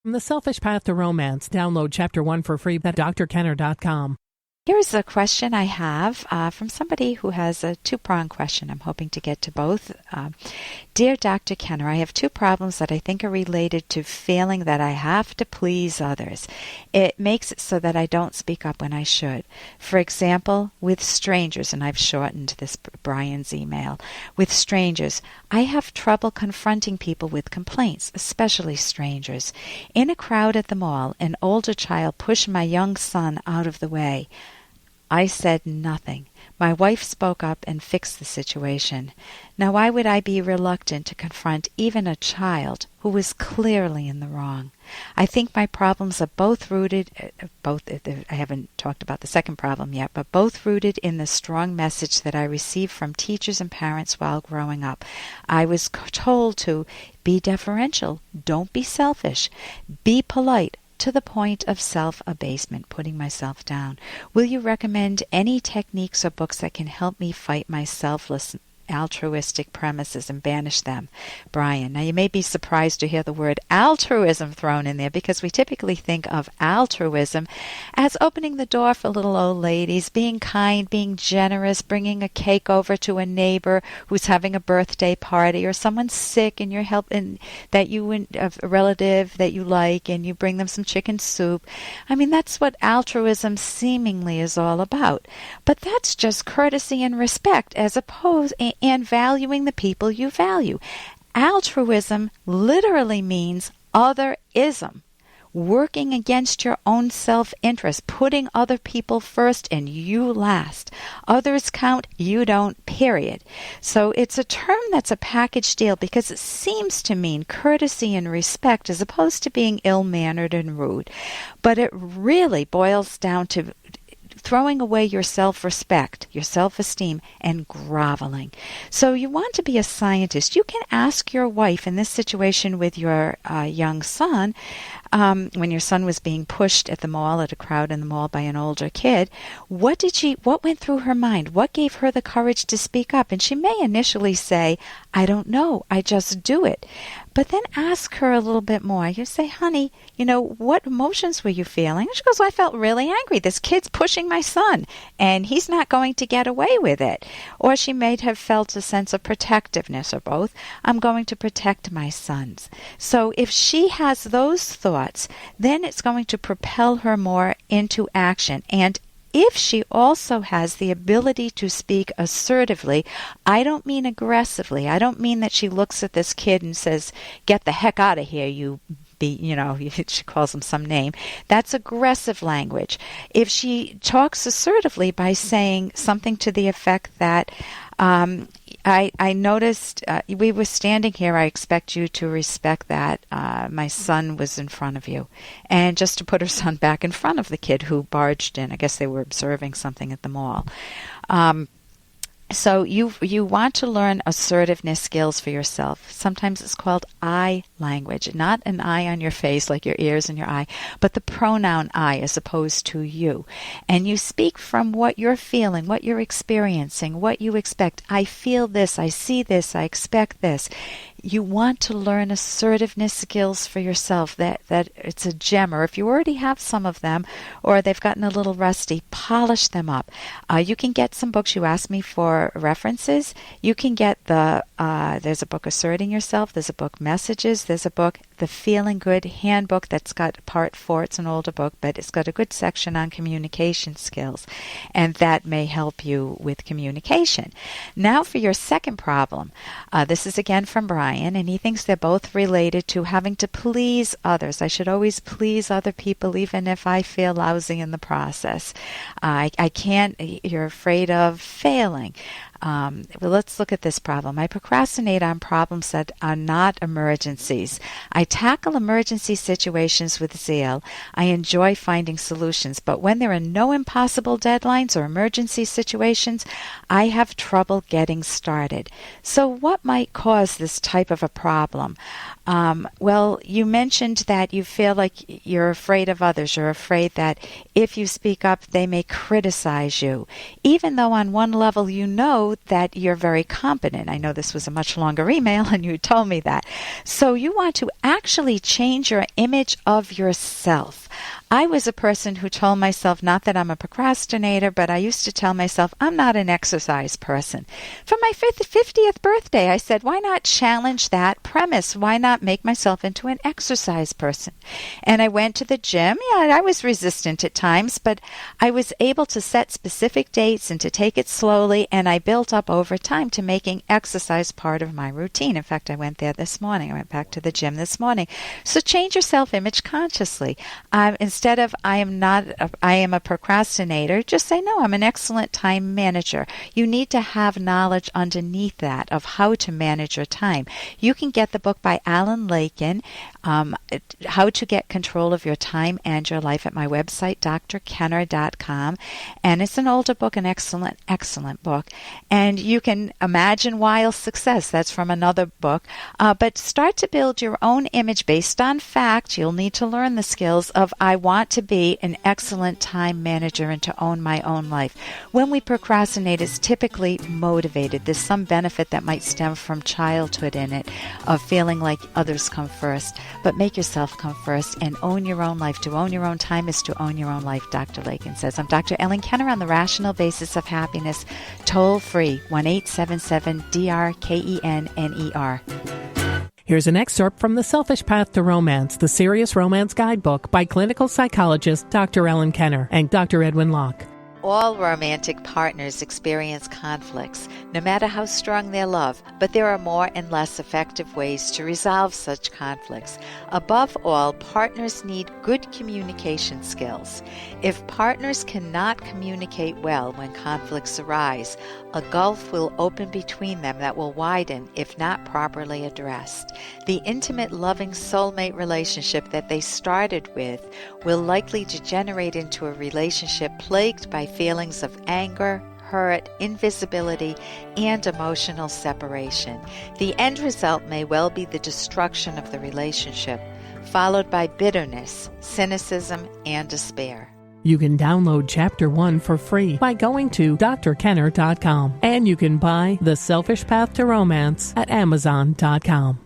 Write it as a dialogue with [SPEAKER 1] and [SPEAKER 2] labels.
[SPEAKER 1] From The Selfish Path to Romance, download Chapter 1 for free at drkenner.com.
[SPEAKER 2] Here's a question I have from somebody who has a two-pronged question. I'm hoping to get to both. Dear Dr. Kenner, I have two problems that I think are related to feeling that I have to please others. It makes it so that I don't speak up when I should. For example, with strangers, and I've shortened this Brian's email. With strangers, I have trouble confronting people with complaints, especially strangers. In a crowd at the mall, an older child pushed my young son out of the way. I said nothing. My wife spoke up and fixed the situation. Now, why would I be reluctant to confront even a child who was clearly in the wrong? I think my problems are both rooted, I haven't talked about the second problem yet, but both rooted in the strong message that I received from teachers and parents while growing up. I was told to be deferential, don't be selfish, be polite, to the point of self-abasement, putting myself down. Will you recommend any techniques or books that can help me fight my selfless, altruistic premises and banish them? Brian. Now, you may be surprised to hear the word altruism thrown in there because we typically think of altruism as opening the door for little old ladies, being kind, being generous, bringing a cake over to a neighbor who's having a birthday party, or someone's sick and you're helping a relative that you like, and you bring them some chicken soup. I mean, that's what altruism seemingly is all about. But that's just courtesy and respect as opposed and valuing the people you value. Altruism literally means otherism, working against your own self-interest, putting other people first and you last. Others count, you don't, period. So it's a term that's a package deal because it seems to mean courtesy and respect as opposed to being ill-mannered and rude. But it really boils down to throwing away your self-respect, your self-esteem, and groveling. So you want to be a scientist. You can ask your wife in this situation with your young son, when your son was being pushed at the mall, at a crowd in the mall by an older kid, what went through her mind? What gave her the courage to speak up? And she may initially say, I don't know, I just do it. But then ask her a little bit more. You say, honey, what emotions were you feeling? And she goes, well, I felt really angry. This kid's pushing my son, and he's not going to get away with it. Or she may have felt a sense of protectiveness, or both. I'm going to protect my sons. So if she has those thoughts, then it's going to propel her more into action. And if she also has the ability to speak assertively, I don't mean aggressively. I don't mean that she looks at this kid and says, get the heck out of here, she calls him some name. That's aggressive language. If she talks assertively by saying something to the effect that, I noticed we were standing here. I expect you to respect that my son was in front of you. And just to put her son back in front of the kid who barged in. I guess they were observing something at the mall. So you want to learn assertiveness skills for yourself. Sometimes it's called I language, not an eye on your face like your ears and your eye, but the pronoun I as opposed to you. And you speak from what you're feeling, what you're experiencing, what you expect. I feel this, I see this, I expect this. You want to learn assertiveness skills for yourself. That it's a gem, or if you already have some of them, or they've gotten a little rusty, polish them up. You can get some books. You asked me for references. You can get there's a book Asserting Yourself. There's a book Messages. There's a book The Feeling Good Handbook that's got part 4. It's an older book, but it's got a good section on communication skills, and that may help you with communication. Now for your second problem. This is again from Brian. And he thinks they're both related to having to please others. I should always please other people, even if I feel lousy in the process. I can't, you're afraid of failing. Well, let's look at this problem. I procrastinate on problems that are not emergencies. I tackle emergency situations with zeal. I enjoy finding solutions, but when there are no impossible deadlines or emergency situations, I have trouble getting started. So what might cause this type of a problem? Well, you mentioned that you feel like you're afraid of others. You're afraid that if you speak up, they may criticize you, even though on one level you know know that you're very competent. I know this was a much longer email and you told me that. So you want to actually change your image of yourself. I was a person who told myself, not that I'm a procrastinator, but I used to tell myself I'm not an exercise person. For my 50th birthday, I said, why not challenge that premise? Why not make myself into an exercise person? And I went to the gym. Yeah, I was resistant at times, but I was able to set specific dates and to take it slowly, and I built up over time to making exercise part of my routine. In fact, I went there this morning. I went back to the gym this morning. So change your self-image consciously. Instead of I am a procrastinator, just say, no, I'm an excellent time manager. You need to have knowledge underneath that of how to manage your time. You can get the book by Alan Lakin, How to Get Control of Your Time and Your Life, at my website, drkenner.com. And it's an older book, an excellent, excellent book. And you can imagine Wild Success. That's from another book. But start to build your own image based on fact. You'll need to learn the skills of I want to be an excellent time manager and to own my own life. When we procrastinate, it's typically motivated. There's some benefit that might stem from childhood in it, of feeling like others come first. But make yourself come first and own your own life. To own your own time is to own your own life, Dr. Lakin says. I'm Dr. Ellen Kenner on the Rational Basis of Happiness. Toll free, 1-877-DRKENNER.
[SPEAKER 1] Here's an excerpt from The Selfish Path to Romance, the Serious Romance Guidebook by clinical psychologist Dr. Ellen Kenner and Dr. Edwin Locke.
[SPEAKER 2] All romantic partners experience conflicts, no matter how strong their love, but there are more and less effective ways to resolve such conflicts. Above all, partners need good communication skills. If partners cannot communicate well when conflicts arise, a gulf will open between them that will widen if not properly addressed. The intimate, loving soulmate relationship that they started with will likely degenerate into a relationship plagued by feelings of anger, hurt, invisibility, and emotional separation. The end result may well be the destruction of the relationship, followed by bitterness, cynicism, and despair.
[SPEAKER 1] You can download Chapter 1 for free by going to drkenner.com, and you can buy The Selfish Path to Romance at amazon.com.